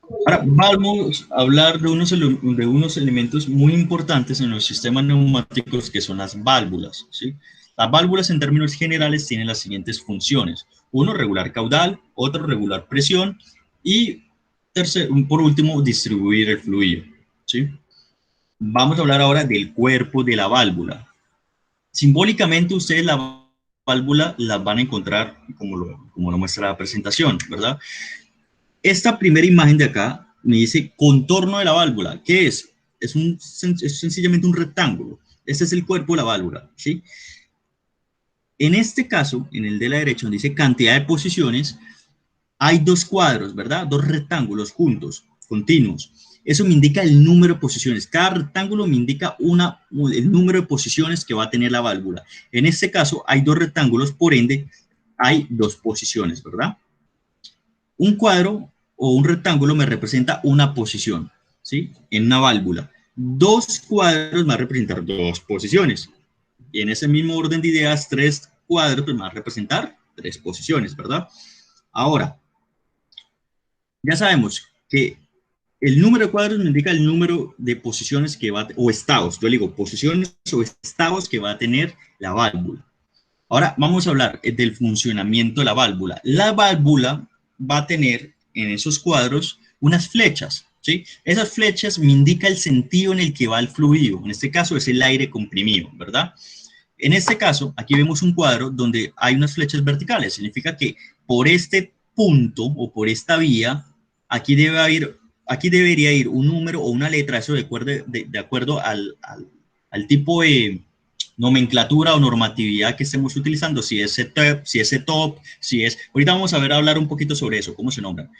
Ahora vamos a hablar de unos elementos muy importantes en los sistemas neumáticos que son las válvulas, ¿sí? Las válvulas en términos generales tienen las siguientes funciones. Uno, regular caudal, otro, regular presión y tercero, por último, distribuir el fluido, ¿sí? Vamos a hablar ahora del cuerpo de la válvula. Simbólicamente ustedes la válvula las van a encontrar como lo muestra la presentación, ¿verdad? Esta primera imagen de acá me dice contorno de la válvula. ¿Qué es? Es sencillamente un rectángulo. Este es el cuerpo de la válvula, ¿sí? En este caso, en el de la derecha, donde dice cantidad de posiciones, hay dos cuadros, ¿verdad? Dos rectángulos juntos, continuos. Eso me indica el número de posiciones. Cada rectángulo me indica el número de posiciones que va a tener la válvula. En este caso, hay dos rectángulos, por ende, hay dos posiciones, ¿verdad? Un cuadro o un rectángulo me representa una posición, ¿sí? En una válvula. Dos cuadros me van a representar dos posiciones. Y en ese mismo orden de ideas, tres cuadros pues, me van a representar tres posiciones, ¿verdad? Ahora, ya sabemos que el número de cuadros me indica el número de posiciones que va a, o estados, yo le digo posiciones o estados que va a tener la válvula. Ahora vamos a hablar del funcionamiento de la válvula. La válvula va a tener en esos cuadros unas flechas, ¿sí? Esas flechas me indican el sentido en el que va el fluido. En este caso es el aire comprimido, ¿verdad? En este caso, aquí vemos un cuadro donde hay unas flechas verticales. Significa que por este punto o por esta vía, aquí debería ir un número o una letra, eso de acuerdo al tipo de nomenclatura o normatividad que estemos utilizando, si es setup, si es... Ahorita vamos a ver a hablar un poquito sobre eso, cómo se nombran.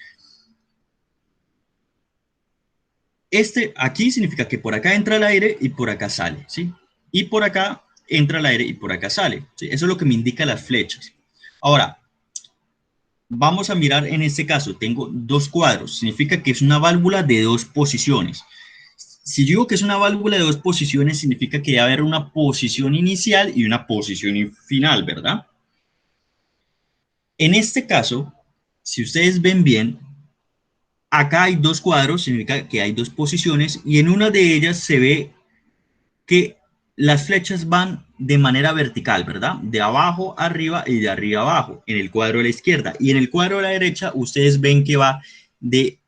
Aquí significa que por acá entra el aire y por acá sale, ¿sí? Y por acá entra el aire y por acá sale, ¿sí? Eso es lo que me indica las flechas. Ahora, vamos a mirar en este caso, tengo dos cuadros, significa que es una válvula de dos posiciones. Si yo digo que es una válvula de dos posiciones, significa que debe haber una posición inicial y una posición final, ¿verdad? En este caso, si ustedes ven bien, acá hay dos cuadros, significa que hay dos posiciones y en una de ellas se ve que las flechas van de manera vertical, ¿verdad? De abajo arriba y de arriba abajo, en el cuadro de la izquierda. Y en el cuadro de la derecha, ustedes ven que va de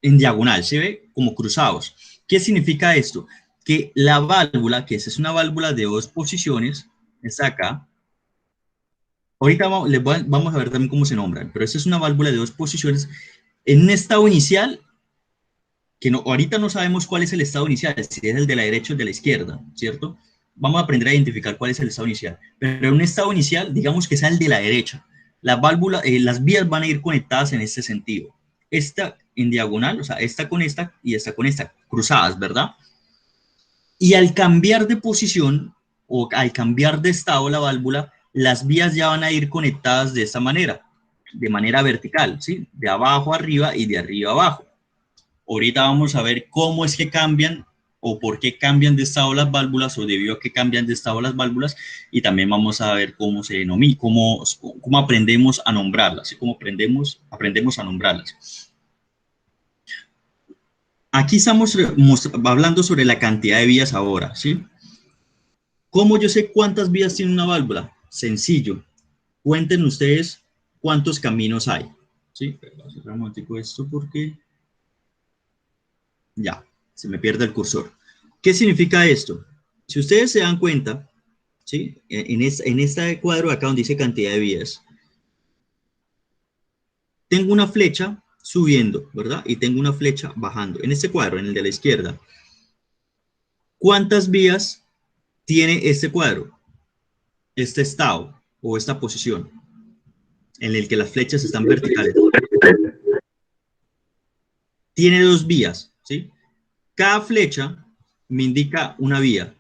en diagonal, se ve como cruzados. ¿Qué significa esto? Que la válvula, que esa es una válvula de dos posiciones, está acá. Ahorita vamos a ver también cómo se nombran, pero esta es una válvula de dos posiciones. En un estado inicial, que no, ahorita no sabemos cuál es el estado inicial, si es el de la derecha o el de la izquierda, ¿cierto? Vamos a aprender a identificar cuál es el estado inicial. Pero en un estado inicial, digamos que sea el de la derecha. Las vías van a ir conectadas en este sentido. Esta en diagonal, o sea, esta con esta y esta con esta, cruzadas, ¿verdad? Y al cambiar de posición o al cambiar de estado la válvula, las vías ya van a ir conectadas de esta manera, de manera vertical, ¿sí? De abajo arriba y de arriba abajo. Ahorita vamos a ver cómo es que cambian o por qué cambian de estado las válvulas o debido a que cambian de estado las válvulas y también vamos a ver cómo se denomina, cómo aprendemos a nombrarlas, cómo aprendemos a nombrarlas. Aquí estamos hablando sobre la cantidad de vías ahora, ¿sí? ¿Cómo yo sé cuántas vías tiene una válvula? Sencillo. Cuenten ustedes cuántos caminos hay. ¿Sí? Voy a cerrar un momentico esto porque ya, se me pierde el cursor. ¿Qué significa esto? Si ustedes se dan cuenta, ¿sí? En este cuadro acá donde dice cantidad de vías, tengo una flecha subiendo, ¿verdad? Y tengo una flecha bajando. En este cuadro, en el de la izquierda, ¿cuántas vías tiene este cuadro? Este estado o esta posición en el que las flechas están verticales. Tiene dos vías, ¿sí? Cada flecha me indica una vía.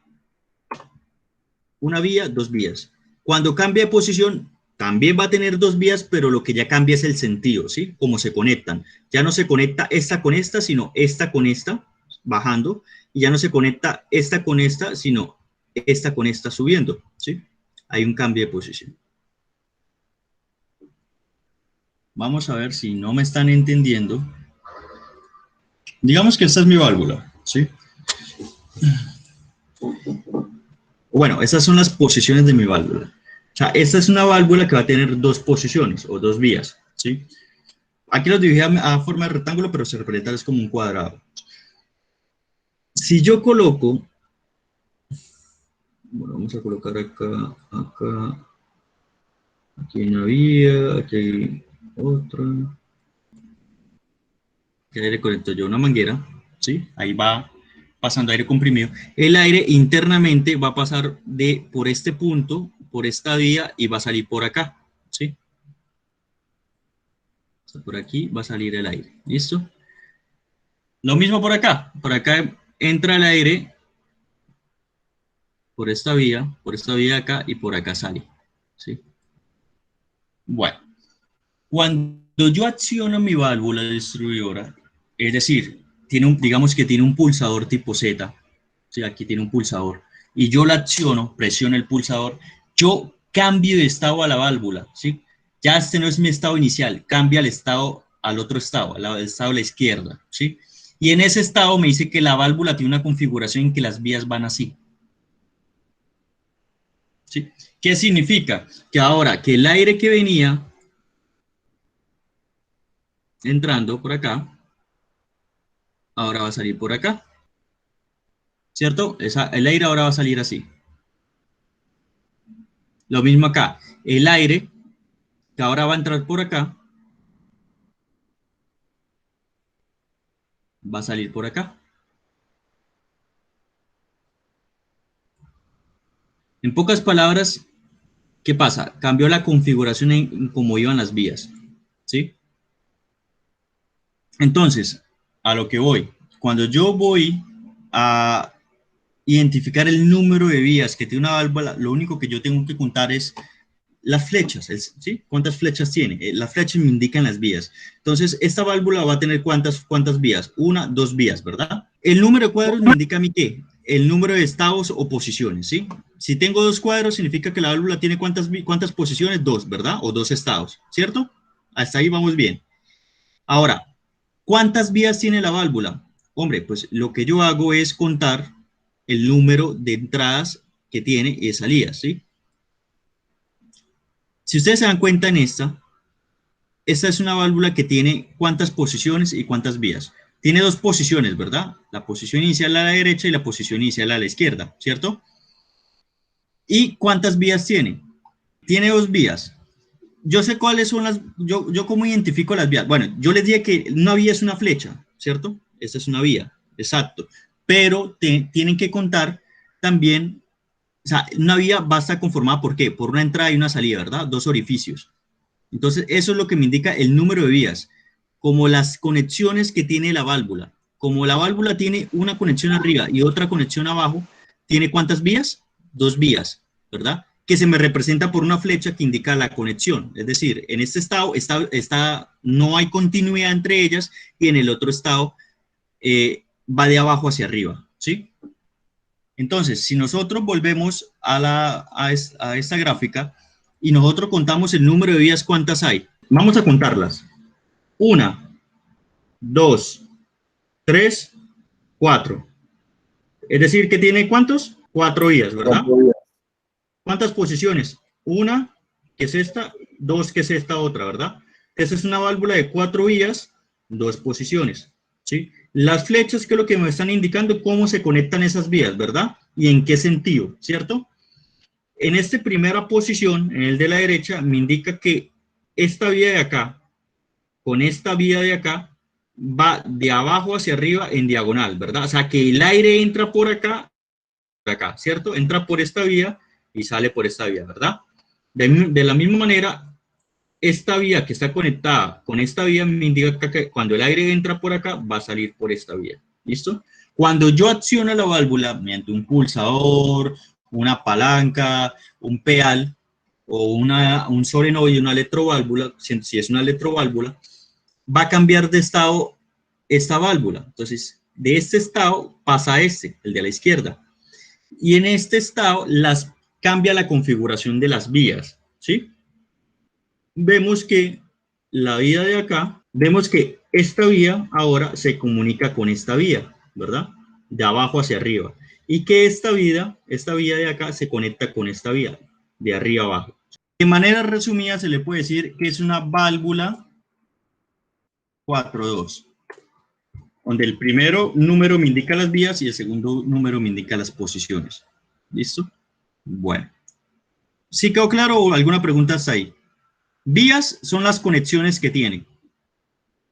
Una vía, dos vías. Cuando cambia de posición, también va a tener dos vías, pero lo que ya cambia es el sentido, ¿sí? Cómo se conectan. Ya no se conecta esta con esta, sino esta con esta, bajando. Y ya no se conecta esta con esta, sino esta con esta subiendo, ¿sí? Hay un cambio de posición. Vamos a ver si no me están entendiendo. Digamos que esta es mi válvula, ¿sí? Bueno, estas son las posiciones de mi válvula. O sea, esta es una válvula que va a tener dos posiciones o dos vías, ¿sí? Aquí lo dibujé a forma de rectángulo, pero se representa es como un cuadrado. Si yo coloco, bueno, vamos a colocar acá, acá, aquí hay una vía, aquí hay otra. Que le conecto yo una manguera, ¿sí? Ahí va pasando aire comprimido. El aire internamente va a pasar por este punto, por esta vía y va a salir por acá, ¿sí? Por aquí va a salir el aire, ¿listo? Lo mismo por acá entra el aire por esta vía de acá y por acá sale, ¿sí? Bueno, cuando yo acciono mi válvula distribuidora, es decir, digamos que tiene un pulsador tipo Z, ¿sí? Aquí tiene un pulsador, y yo la acciono, presiono el pulsador, yo cambio de estado a la válvula, ¿sí? Ya este no es mi estado inicial, cambia el estado al otro estado, al estado a la izquierda, ¿sí? Y en ese estado me dice que la válvula tiene una configuración en que las vías van así, ¿sí? ¿Qué significa? Que ahora que el aire que venía entrando por acá, ahora va a salir por acá, ¿cierto? El aire ahora va a salir así. Lo mismo acá, el aire que ahora va a entrar por acá, va a salir por acá. En pocas palabras, ¿qué pasa? Cambió la configuración en cómo iban las vías, ¿sí? Entonces, a lo que voy, cuando yo voy a identificar el número de vías que tiene una válvula, lo único que yo tengo que contar es las flechas, ¿sí? ¿Cuántas flechas tiene? Las flechas me indican las vías. Entonces, esta válvula va a tener ¿cuántas vías? Una, dos vías, ¿verdad? El número de cuadros me indica a mí qué, el número de estados o posiciones, ¿sí? Si tengo dos cuadros, significa que la válvula tiene ¿cuántas posiciones? Dos, ¿verdad? O dos estados, ¿cierto? Hasta ahí vamos bien. Ahora, ¿cuántas vías tiene la válvula? Hombre, pues lo que yo hago es contar el número de entradas que tiene y de salidas, ¿sí? Si ustedes se dan cuenta en esta es una válvula que tiene cuántas posiciones y cuántas vías. Tiene dos posiciones, ¿verdad? La posición inicial a la derecha y la posición inicial a la izquierda, ¿cierto? ¿Y cuántas vías tiene? Tiene dos vías. Yo sé cuáles son yo cómo identifico las vías. Bueno, yo les dije que una vía es una flecha, ¿cierto? Esta es una vía, exacto. Pero tienen que contar también, o sea, una vía va a estar conformada por qué? Por una entrada y una salida, ¿verdad? Dos orificios. Entonces, eso es lo que me indica el número de vías, como las conexiones que tiene la válvula. Como la válvula tiene una conexión arriba y otra conexión abajo, ¿tiene cuántas vías? Dos vías, ¿verdad? Que se me representa por una flecha que indica la conexión. Es decir, en este estado no hay continuidad entre ellas y en el otro estado va de abajo hacia arriba, ¿sí? Entonces, si nosotros volvemos a esta gráfica y nosotros contamos el número de vías, ¿cuántas hay? Vamos a contarlas. Una, dos, tres, cuatro. Es decir, que tiene ¿cuántos? Cuatro vías, ¿verdad? ¿Cuántas posiciones? Una, que es esta, dos, que es esta otra, ¿verdad? Esa es una válvula de cuatro vías, dos posiciones, ¿sí? Las flechas, que es lo que me están indicando cómo se conectan esas vías, ¿verdad? Y en qué sentido, ¿cierto? En esta primera posición, en el de la derecha, me indica que esta vía de acá, con esta vía de acá, va de abajo hacia arriba en diagonal, ¿verdad? O sea, que el aire entra por acá, ¿cierto? Entra por esta vía y sale por esta vía, ¿verdad? De la misma manera, esta vía que está conectada con esta vía me indica que cuando el aire entra por acá, va a salir por esta vía, ¿listo? Cuando yo acciono la válvula mediante un pulsador, una palanca, un pedal o un solenoide, una electroválvula, si es una electroválvula, va a cambiar de estado esta válvula. Entonces, de este estado pasa a este, el de la izquierda. Y en este estado cambia la configuración de las vías, ¿sí? Vemos que la vía de acá Vemos que esta vía ahora se comunica con esta vía, ¿verdad? De abajo hacia arriba. Y que esta vía de acá se conecta con esta vía, de arriba abajo. De manera resumida se le puede decir que es una válvula 4-2, donde el primero número me indica las vías y el segundo número me indica las posiciones. ¿Listo? Bueno. ¿Sí quedó claro o alguna pregunta hasta ahí? Vías son las conexiones que tienen.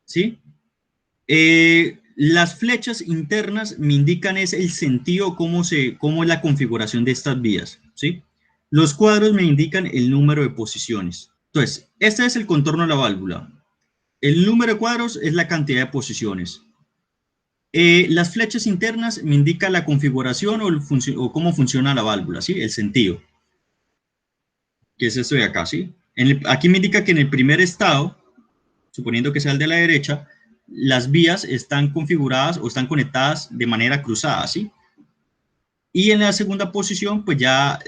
¿Sí? Las flechas internas me indican es el sentido, cómo es la configuración de estas vías, ¿sí? Los cuadros me indican el número de posiciones. Entonces, este es el contorno de la válvula. El número de cuadros es la cantidad de posiciones. Las flechas internas me indican la configuración o cómo funciona la válvula, ¿sí? El sentido, que es esto de acá, ¿sí? Aquí me indica que en el primer estado, suponiendo que sea el de la derecha, las vías están configuradas o están conectadas de manera cruzada, ¿sí? Y en la segunda posición, pues ya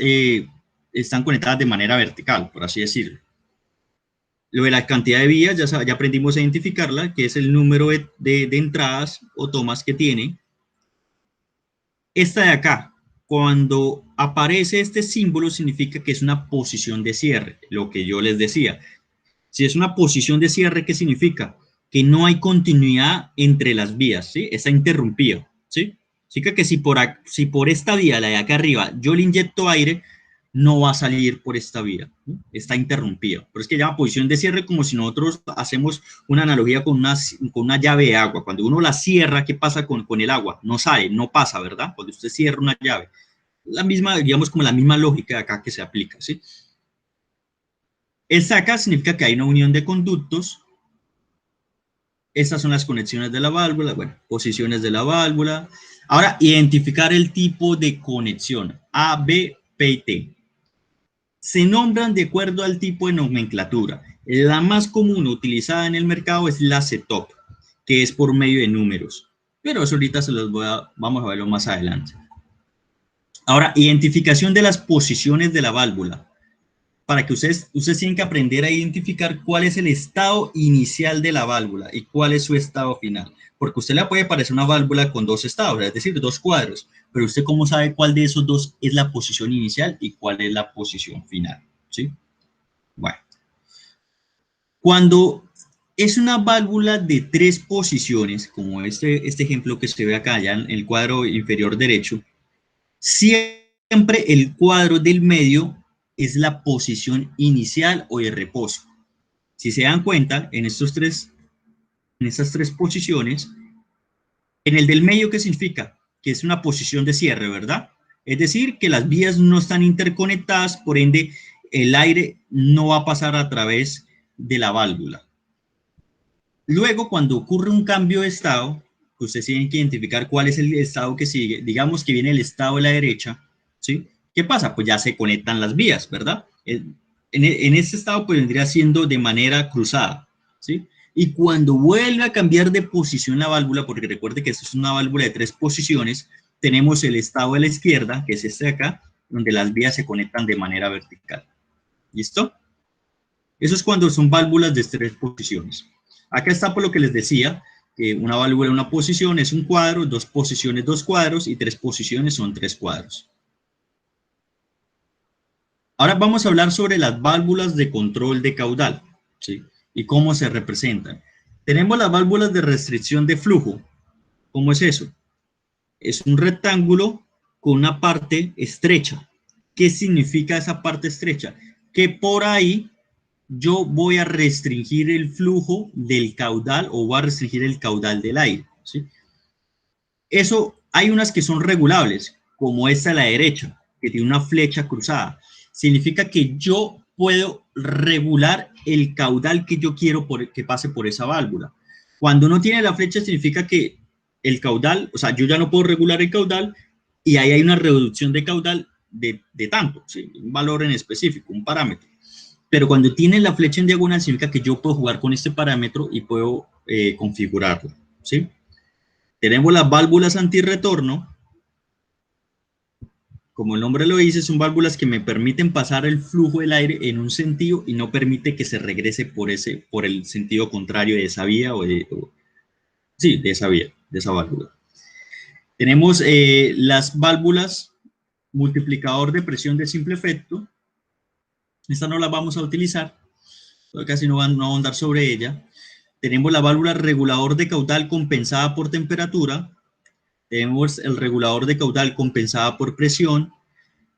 están conectadas de manera vertical, por así decirlo. Lo de la cantidad de vías, ya aprendimos a identificarla, que es el número de entradas o tomas que tiene. Esta de acá, cuando aparece este símbolo, significa que es una posición de cierre, lo que yo les decía. Si es una posición de cierre, ¿qué significa? Que no hay continuidad entre las vías, ¿sí? Está interrumpido, ¿sí? Significa que si por esta vía, la de acá arriba, yo le inyecto aire, no va a salir por esta vía, ¿sí? Está interrumpido. Pero es que llama posición de cierre como si nosotros hacemos una analogía con una llave de agua. Cuando uno la cierra, ¿qué pasa con el agua? No sale, no pasa, ¿verdad? Cuando usted cierra una llave. La misma, digamos, como la misma lógica de acá que se aplica, ¿sí? Esta acá significa que hay una unión de conductos. Estas son las conexiones de la válvula, bueno, posiciones de la válvula. Ahora, identificar el tipo de conexión, A, B, P y T. Se nombran de acuerdo al tipo de nomenclatura. La más común utilizada en el mercado es la CETOP, que es por medio de números. Pero eso ahorita vamos a verlo más adelante. Ahora, identificación de las posiciones de la válvula. Para que ustedes tienen que aprender a identificar cuál es el estado inicial de la válvula y cuál es su estado final. Porque a usted le puede parecer una válvula con dos estados, es decir, dos cuadros, pero usted cómo sabe cuál de esos dos es la posición inicial y cuál es la posición final, ¿sí? Bueno, cuando es una válvula de tres posiciones, como este ejemplo que se ve acá ya en el cuadro inferior derecho, siempre el cuadro del medio es la posición inicial o de reposo. Si se dan cuenta, en estas tres posiciones, en el del medio, ¿qué significa? Que es una posición de cierre, ¿verdad? Es decir, que las vías no están interconectadas, por ende, el aire no va a pasar a través de la válvula. Luego, cuando ocurre un cambio de estado, ustedes tienen que identificar cuál es el estado que sigue. Digamos que viene el estado de la derecha, ¿sí? ¿Qué pasa? Pues ya se conectan las vías, ¿verdad? En este estado pues vendría siendo de manera cruzada, ¿sí? Y cuando vuelve a cambiar de posición la válvula, porque recuerde que esto es una válvula de tres posiciones, tenemos el estado de la izquierda, que es este de acá, donde las vías se conectan de manera vertical. ¿Listo? Eso es cuando son válvulas de tres posiciones. Acá está por lo que les decía, que una válvula en una posición es un cuadro, dos posiciones, dos cuadros, y tres posiciones son tres cuadros. Ahora vamos a hablar sobre las válvulas de control de caudal, ¿sí? Y cómo se representan. Tenemos las válvulas de restricción de flujo. ¿Cómo es eso? Es un rectángulo con una parte estrecha. ¿Qué significa esa parte estrecha? Que por ahí yo voy a restringir el flujo del caudal o voy a restringir el caudal del aire, ¿sí? Eso, hay unas que son regulables, como esta a la derecha, que tiene una flecha cruzada. Significa que yo puedo regular el caudal que yo quiero que pase por esa válvula. Cuando no tiene la flecha significa que el caudal, o sea, yo ya no puedo regular el caudal y ahí hay una reducción de caudal de tanto, ¿sí? Un valor en específico, un parámetro. Pero cuando tiene la flecha en diagonal significa que yo puedo jugar con este parámetro y puedo configurarlo, ¿sí? Tenemos las válvulas antirretorno. Como el nombre lo dice, son válvulas que me permiten pasar el flujo del aire en un sentido y no permite que se regrese por el sentido contrario de esa vía sí, de esa vía, de esa válvula. Tenemos las válvulas multiplicador de presión de simple efecto. Esta no la vamos a utilizar, casi no van a ahondar sobre ella. Tenemos la válvula regulador de caudal compensada por temperatura. Tenemos el regulador de caudal compensada por presión.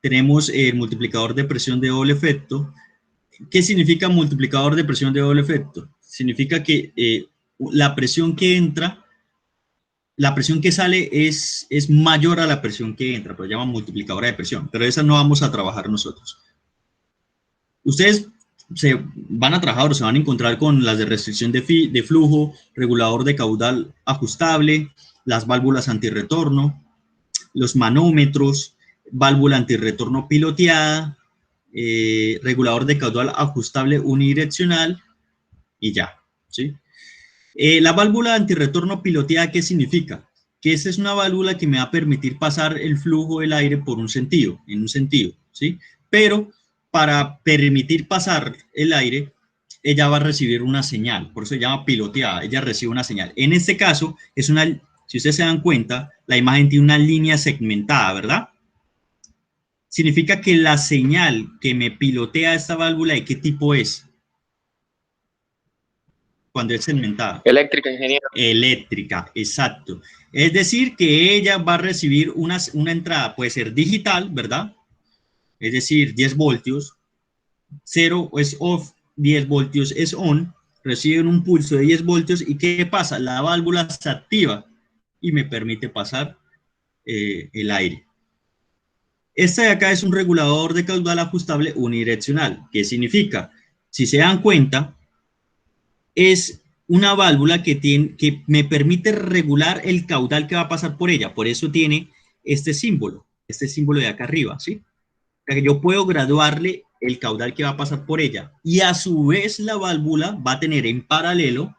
Tenemos el multiplicador de presión de doble efecto. ¿Qué significa multiplicador de presión de doble efecto? Significa que la presión que entra, la presión que sale es mayor a la presión que entra, pero se llama multiplicadora de presión, pero esa no vamos a trabajar nosotros. Ustedes se van a trabajar o se van a encontrar con las de restricción de flujo, regulador de caudal ajustable, las válvulas antirretorno, los manómetros, válvula antirretorno piloteada, regulador de caudal ajustable unidireccional y ya, ¿sí? La válvula antirretorno piloteada, ¿qué significa? Que esa es una válvula que me va a permitir pasar el flujo del aire por un sentido, en un sentido, ¿sí? Pero para permitir pasar el aire, ella va a recibir una señal, por eso se llama piloteada, ella recibe una señal. En este caso, es una, si ustedes se dan cuenta, la imagen tiene una línea segmentada, ¿verdad? Significa que la señal que me pilotea esta válvula, ¿de qué tipo es? Cuando es segmentada. Eléctrica, ingeniero. Eléctrica, exacto. Es decir, que ella va a recibir una entrada, puede ser digital, ¿verdad? Es decir, 10 voltios, 0 es off, 10 voltios es on, reciben un pulso de 10 voltios y ¿qué pasa? La válvula se activa y me permite pasar el aire. Esta de acá es un regulador de caudal ajustable unidireccional. ¿Qué significa? Si se dan cuenta, es una válvula que me permite regular el caudal que va a pasar por ella. Por eso tiene este símbolo de acá arriba, ¿sí? O sea que yo puedo graduarle el caudal que va a pasar por ella. Y a su vez la válvula va a tener en paralelo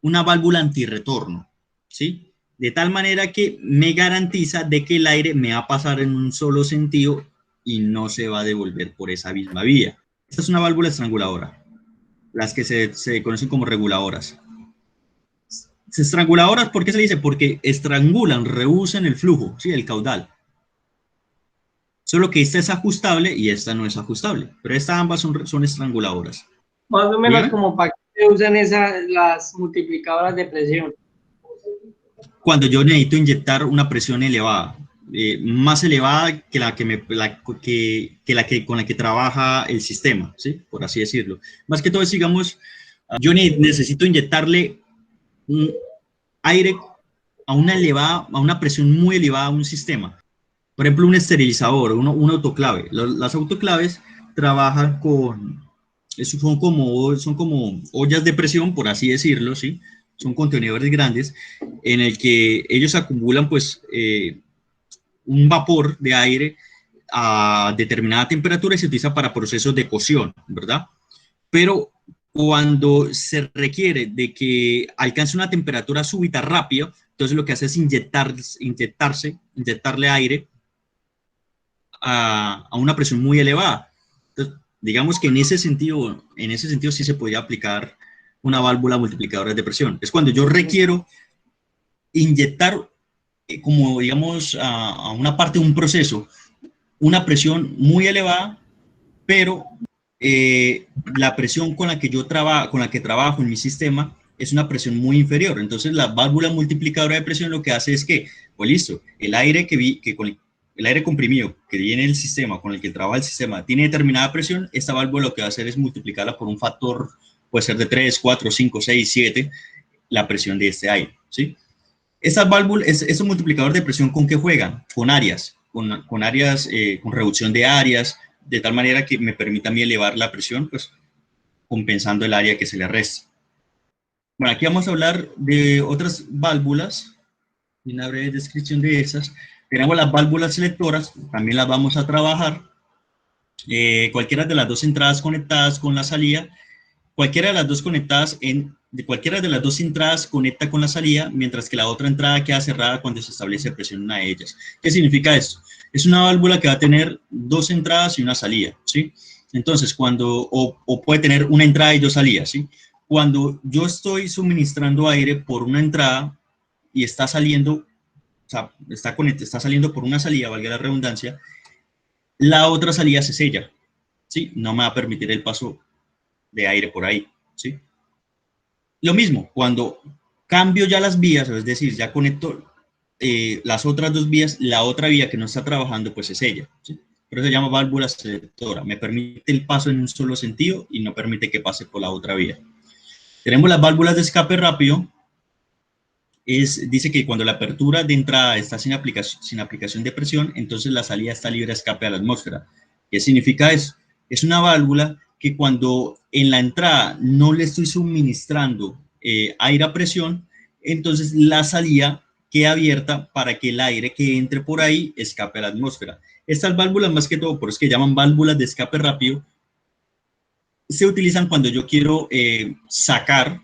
una válvula antirretorno, ¿sí? De tal manera que me garantiza de que el aire me va a pasar en un solo sentido y no se va a devolver por esa misma vía. Esta es una válvula estranguladora, las que se conocen como reguladoras. Estranguladoras, ¿por qué se dice? Porque estrangulan, reducen el flujo, ¿sí? El caudal. Solo que esta es ajustable y esta no es ajustable, pero estas ambas son estranguladoras. Más o menos como para que se usan las multiplicadoras de presión. Cuando yo necesito inyectar una presión elevada, más elevada que con la que trabaja el sistema, ¿sí? Por así decirlo. Más que todo es, digamos, yo necesito inyectarle un aire a una presión muy elevada a un sistema. Por ejemplo, un esterilizador, un autoclave. Las autoclaves trabajan son como ollas de presión, por así decirlo, ¿sí? Son contenedores grandes en el que ellos acumulan, pues, un vapor de aire a determinada temperatura y se utiliza para procesos de cocción, ¿verdad? Pero cuando se requiere de que alcance una temperatura súbita rápida, entonces lo que hace es inyectarle aire a una presión muy elevada. Entonces, digamos que en ese sentido sí se podría aplicar una válvula multiplicadora de presión. Es cuando yo requiero inyectar, como digamos, a una parte de un proceso, una presión muy elevada, pero la presión con la que trabajo en mi sistema es una presión muy inferior. Entonces la válvula multiplicadora de presión lo que hace es que, pues listo, el aire el aire comprimido que viene en el sistema, con el que trabaja el sistema, tiene determinada presión, esta válvula lo que va a hacer es multiplicarla por un factor, puede ser de 3, 4, 5, 6, 7, la presión de este aire, ¿sí? Estas válvulas, estos multiplicadores de presión, ¿con qué juegan? Con áreas, con áreas, con reducción de áreas, de tal manera que me permita a mí elevar la presión, pues compensando el área que se le resta. Bueno, aquí vamos a hablar de otras válvulas, una breve descripción de esas. Tenemos las válvulas selectoras, también las vamos a trabajar. Cualquiera de las dos entradas conectadas con la salida, cualquiera de las dos conectadas en de cualquiera de las dos entradas conecta con la salida, mientras que la otra entrada queda cerrada cuando se establece presión en una de ellas. ¿Qué significa esto? Es una válvula que va a tener dos entradas y una salida, ¿sí? Entonces, o puede tener una entrada y dos salidas, ¿sí? Cuando yo estoy suministrando aire por una entrada y está saliendo, o sea, está saliendo por una salida, valga la redundancia, la otra salida se sella, ¿sí? No me va a permitir el paso de aire por ahí, ¿sí? Lo mismo, cuando cambio ya las vías, es decir, ya conecto las otras dos vías, la otra vía que no está trabajando, pues se sella, ¿sí? Por eso se llama válvula selectora. Me permite el paso en un solo sentido y no permite que pase por la otra vía. Tenemos las válvulas de escape rápido. Dice que cuando la apertura de entrada está sin aplicación de presión, entonces la salida está libre de escape a la atmósfera. ¿Qué significa eso? Es una válvula que cuando en la entrada no le estoy suministrando aire a presión, entonces la salida queda abierta para que el aire que entre por ahí escape a la atmósfera. Estas válvulas, más que todo, por eso que llaman válvulas de escape rápido, se utilizan cuando yo quiero sacar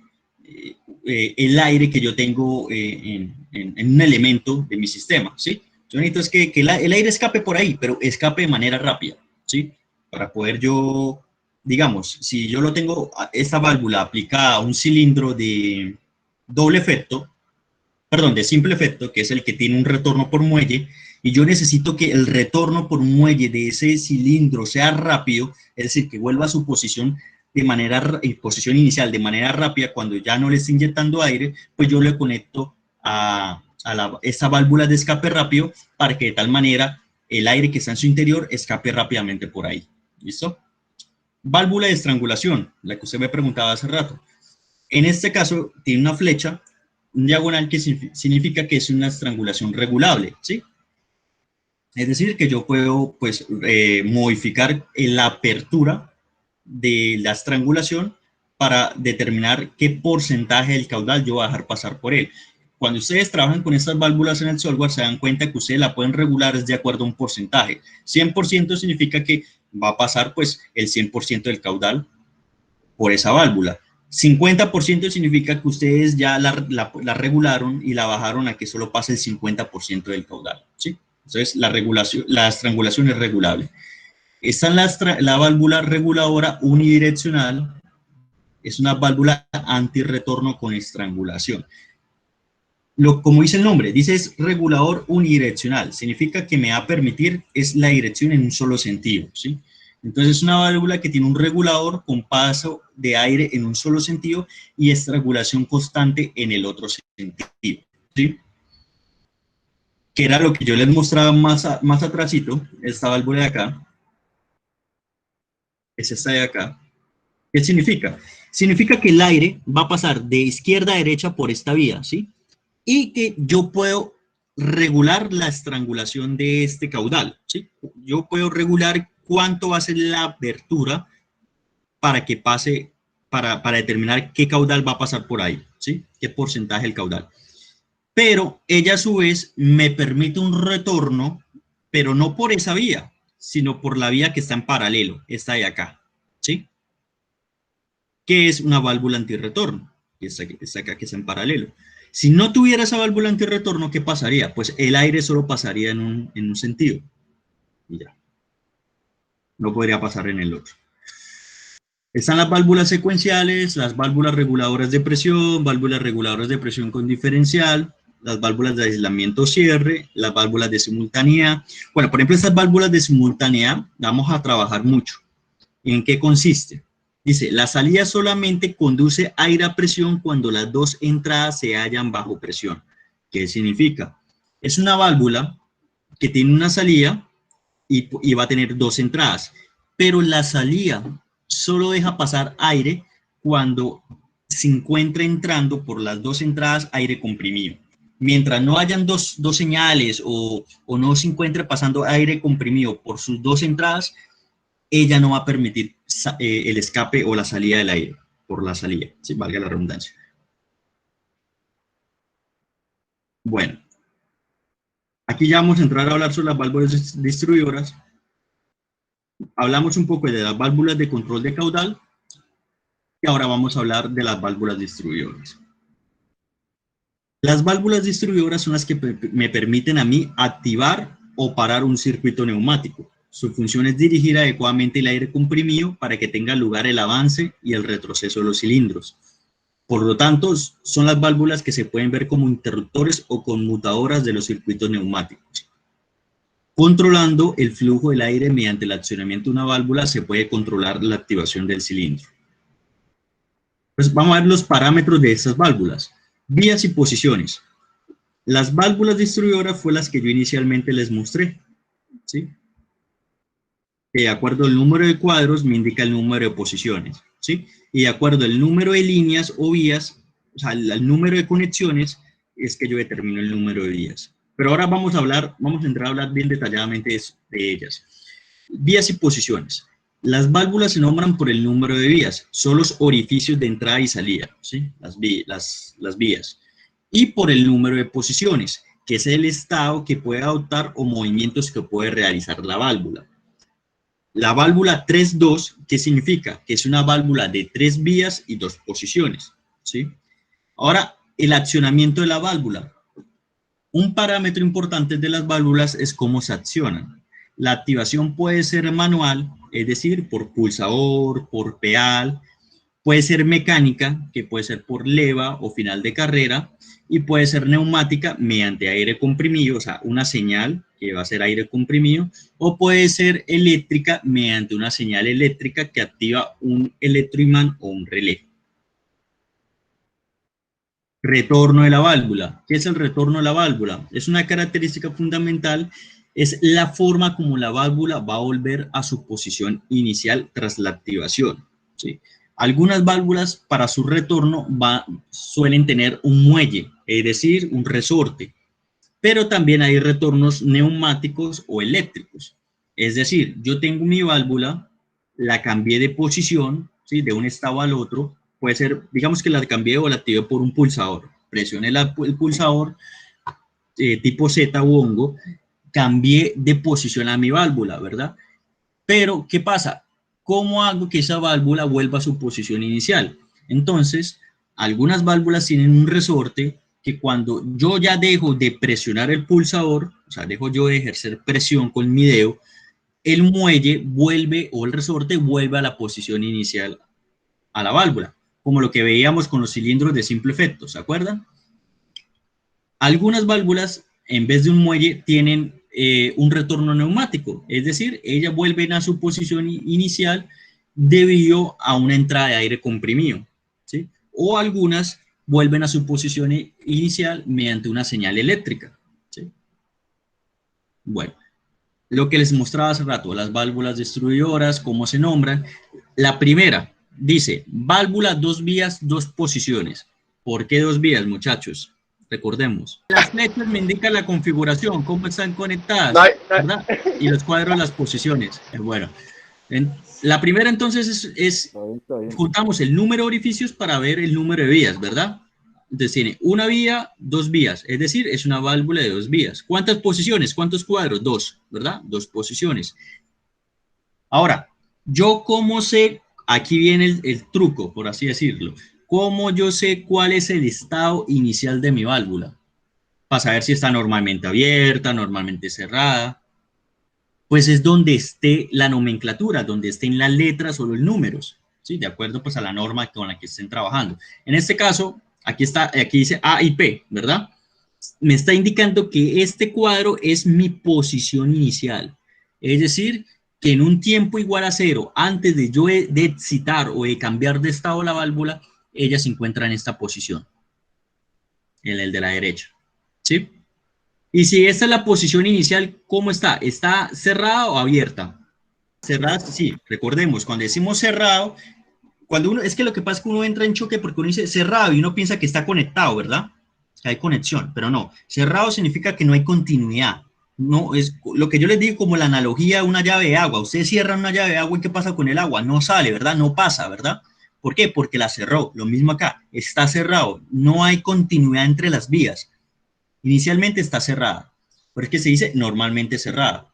el aire que yo tengo en un elemento de mi sistema, ¿sí? Yo necesito es que el aire escape por ahí, pero escape de manera rápida, ¿sí? Para poder yo, digamos, si yo lo tengo, esta válvula aplicada a un cilindro de doble efecto, perdón, de simple efecto, que es el que tiene un retorno por muelle, y yo necesito que el retorno por muelle de ese cilindro sea rápido, es decir, que vuelva a su posición posición inicial de manera rápida cuando ya no le esté inyectando aire, pues yo le conecto a esta válvula de escape rápido para que de tal manera el aire que está en su interior escape rápidamente por ahí. ¿Listo? Válvula de estrangulación, la que usted me preguntaba hace rato. En este caso tiene una flecha, un diagonal que significa que es una estrangulación regulable, ¿sí? Es decir, que yo puedo pues modificar la apertura de la estrangulación para determinar qué porcentaje del caudal yo voy a dejar pasar por él. Cuando ustedes trabajan con estas válvulas en el software, se dan cuenta que ustedes la pueden regular de acuerdo a un porcentaje. 100% significa que va a pasar pues el 100% del caudal por esa válvula. 50% significa que ustedes ya la regularon y la bajaron a que solo pase el 50% del caudal, ¿sí? Entonces, la estrangulación es regulable. Está en la válvula reguladora unidireccional, es una válvula antirretorno con estrangulación. Como dice el nombre, dice es regulador unidireccional, significa que me va a permitir es la dirección en un solo sentido, ¿sí? Entonces es una válvula que tiene un regulador con paso de aire en un solo sentido y estrangulación constante en el otro sentido, ¿sí? Que era lo que yo les mostraba más atrásito, esta válvula de acá, es esta de acá. ¿Qué significa? Significa que el aire va a pasar de izquierda a derecha por esta vía, ¿sí? Y que yo puedo regular la estrangulación de este caudal, ¿sí? Yo puedo regular cuánto va a ser la apertura para que pase, para determinar qué caudal va a pasar por ahí, ¿sí? Qué porcentaje del caudal. Pero ella a su vez me permite un retorno, pero no por esa vía, sino por la vía que está en paralelo, esta de acá, ¿sí? Que es una válvula antirretorno, que está acá, que está en paralelo. Si no tuviera esa válvula antirretorno, ¿qué pasaría? Pues el aire solo pasaría en un sentido. Y ya. No podría pasar en el otro. Están las válvulas secuenciales, las válvulas reguladoras de presión con diferencial, las válvulas de aislamiento cierre, las válvulas de simultaneidad. Bueno, por ejemplo, estas válvulas de simultaneidad vamos a trabajar mucho. ¿En qué consiste? Dice, la salida solamente conduce aire a presión cuando las dos entradas se hallan bajo presión. ¿Qué significa? Es una válvula que tiene una salida y va a tener dos entradas, pero la salida solo deja pasar aire cuando se encuentra entrando por las dos entradas aire comprimido. Mientras no hayan dos señales o no se encuentre pasando aire comprimido por sus dos entradas, ella no va a permitir el escape o la salida del aire por la salida, ¿sí? Valga la redundancia. Bueno, aquí ya vamos a entrar a hablar sobre las válvulas distribuidoras. Hablamos un poco de las válvulas de control de caudal, Y ahora vamos a hablar de las válvulas distribuidoras. Las válvulas distribuidoras son las que me permiten a mí activar o parar un circuito neumático. Su función es dirigir adecuadamente el aire comprimido para que tenga lugar el avance y el retroceso de los cilindros. Por lo tanto, son las válvulas que se pueden ver como interruptores o conmutadoras de los circuitos neumáticos. Controlando el flujo del aire mediante el accionamiento de una válvula, se puede controlar la activación del cilindro. Pues vamos a ver los parámetros de estas válvulas. Vías y posiciones. Las válvulas distribuidoras fue las que yo inicialmente les mostré, ¿sí? De acuerdo al número de cuadros me indica el número de posiciones, ¿sí? Y de acuerdo al número de líneas o vías, o sea, al número de conexiones, es que yo determino el número de vías. Pero ahora vamos a entrar a hablar bien detalladamente de ellas. Vías y posiciones. Las válvulas se nombran por el número de vías, son los orificios de entrada y salida, ¿sí? Las vías. Y por el número de posiciones, que es el estado que puede adoptar o movimientos que puede realizar la válvula. La válvula 3-2, ¿qué significa? Que es una válvula de 3 vías y 2 posiciones, ¿sí? Ahora, el accionamiento de la válvula. Un parámetro importante de las válvulas es cómo se accionan. La activación puede ser manual, es decir, por pulsador, por pedal, puede ser mecánica, que puede ser por leva o final de carrera, y puede ser neumática mediante aire comprimido, o sea, una señal que va a ser aire comprimido, o puede ser eléctrica mediante una señal eléctrica que activa un electroimán o un relé. Retorno de la válvula. ¿Qué es el retorno de la válvula? Es una característica fundamental, es la forma como la válvula va a volver a su posición inicial tras la activación, ¿sí? Algunas válvulas para su retorno suelen tener un muelle, es decir, un resorte, pero también hay retornos neumáticos o eléctricos. Es decir, yo tengo mi válvula, la cambié de posición, ¿sí? De un estado al otro, puede ser, digamos que la cambié o la activé por un pulsador. Presioné el pulsador tipo Z u hongo, cambié de posición a mi válvula, ¿verdad? Pero, ¿qué pasa? ¿Cómo hago que esa válvula vuelva a su posición inicial? Entonces, algunas válvulas tienen un resorte que cuando yo ya dejo de presionar el pulsador, o sea, dejo yo de ejercer presión con mi dedo, el muelle vuelve o el resorte vuelve a la posición inicial a la válvula, como lo que veíamos con los cilindros de simple efecto, ¿se acuerdan? Algunas válvulas, en vez de un muelle, tienen un retorno neumático, es decir, ellas vuelven a su posición inicial debido a una entrada de aire comprimido, ¿sí? O algunas vuelven a su posición inicial mediante una señal eléctrica, ¿sí? Bueno, lo que les mostraba hace rato, las válvulas distribuidoras, cómo se nombran. La primera dice, válvula 2 vías, 2 posiciones. ¿Por qué 2 vías, muchachos? Recordemos. Las flechas me indican la configuración, cómo están conectadas, ¿verdad? Y los cuadros, las posiciones. Bueno, la primera entonces juntamos el número de orificios para ver el número de vías, ¿verdad? Entonces tiene una vía, 2 vías, es decir, es una válvula de 2 vías. ¿Cuántas posiciones? ¿Cuántos cuadros? 2, ¿verdad? 2 posiciones. Ahora, yo cómo sé, aquí viene el truco, por así decirlo. ¿Cómo yo sé cuál es el estado inicial de mi válvula? Para saber si está normalmente abierta, normalmente cerrada. Pues es donde esté la nomenclatura, donde estén las letras o los números, ¿sí? De acuerdo pues a la norma con la que estén trabajando. En este caso, aquí dice A y P, ¿verdad? Me está indicando que este cuadro es mi posición inicial. Es decir, que en un tiempo igual a 0, antes de yo de excitar o de cambiar de estado la válvula, ella se encuentra en esta posición, en el de la derecha, ¿sí? Y si esta es la posición inicial, ¿cómo está? ¿Está cerrada o abierta? Cerrada, sí, recordemos, cuando decimos cerrado, es que lo que pasa es que uno entra en choque porque uno dice cerrado y uno piensa que está conectado, ¿verdad? Que hay conexión, pero no. Cerrado significa que no hay continuidad. No, es lo que yo les digo como la analogía de una llave de agua. Usted cierra una llave de agua y ¿qué pasa con el agua? No sale, ¿verdad? No pasa, ¿verdad? ¿Por qué? Porque la cerró. Lo mismo acá. Está cerrado. No hay continuidad entre las vías. Inicialmente está cerrada. Pero es que se dice normalmente cerrada.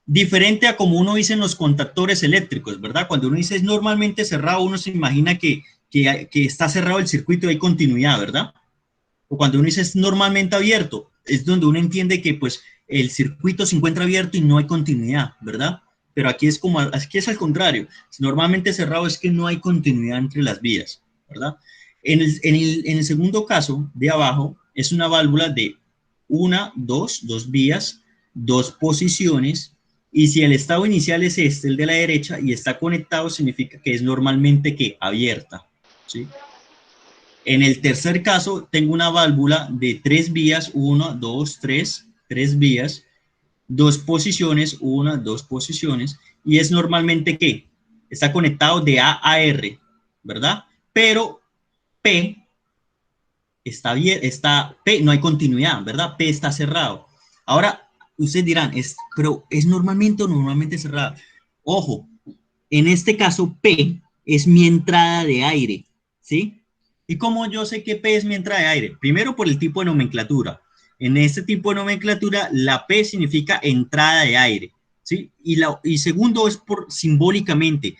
Diferente a como uno dice en los contactores eléctricos, ¿verdad? Cuando uno dice es normalmente cerrado, uno se imagina que que está cerrado el circuito y hay continuidad, ¿verdad? O cuando uno dice es normalmente abierto, es donde uno entiende que pues el circuito se encuentra abierto y no hay continuidad, ¿verdad? Pero aquí es al contrario. Normalmente cerrado es que no hay continuidad entre las vías, ¿verdad? En el segundo caso, de abajo, es una válvula de dos vías, dos posiciones, y si el estado inicial es este, el de la derecha, y está conectado, significa que es normalmente que abierta, ¿sí? En el tercer caso, tengo una válvula de tres vías, una, dos, tres vías, dos posiciones, una, dos posiciones, y es normalmente que está conectado de A a R, ¿verdad? Pero P está bien, P no hay continuidad, ¿verdad? P está cerrado. Ahora, ustedes dirán, pero ¿es normalmente o normalmente cerrado? Ojo, en este caso P es mi entrada de aire, ¿sí? ¿Y cómo yo sé que P es mi entrada de aire? Primero por el tipo de nomenclatura. En este tipo de nomenclatura, la P significa entrada de aire, ¿sí? Y segundo es por simbólicamente.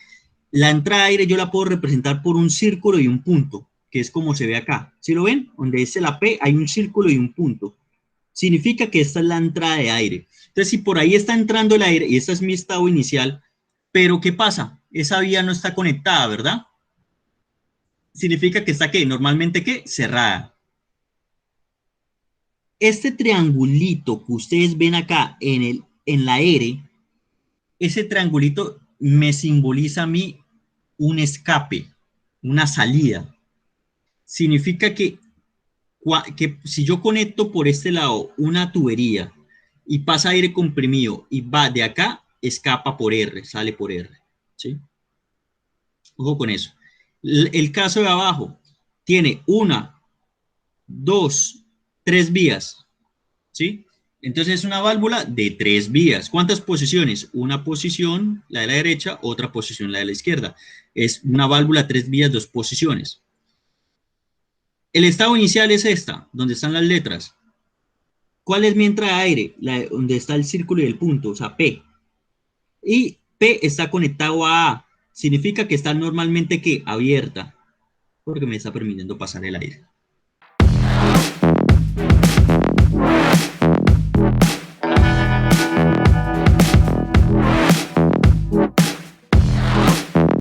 La entrada de aire yo la puedo representar por un círculo y un punto, que es como se ve acá. ¿Sí lo ven? Donde dice la P hay un círculo y un punto. Significa que esta es la entrada de aire. Entonces, si por ahí está entrando el aire y este es mi estado inicial, pero ¿qué pasa? Esa vía no está conectada, ¿verdad? Significa que está, ¿qué? Normalmente, ¿qué? Cerrada. Este triangulito que ustedes ven acá en la R, ese triangulito me simboliza a mí un escape, una salida. Significa que si yo conecto por este lado una tubería y pasa aire comprimido y va de acá, escapa por R, sale por R. ¿Sí? Ojo con eso. El caso de abajo tiene una, dos, tres vías. ¿Sí? Entonces es una válvula de tres vías. ¿Cuántas posiciones? Una posición, la de la derecha, otra posición, la de la izquierda. Es una válvula tres vías, dos posiciones. El estado inicial es esta, donde están las letras. ¿Cuál es mi entrada de aire? Donde está el círculo y el punto, o sea, P. Y P está conectado a A. Significa que está normalmente que abierta, porque me está permitiendo pasar el aire.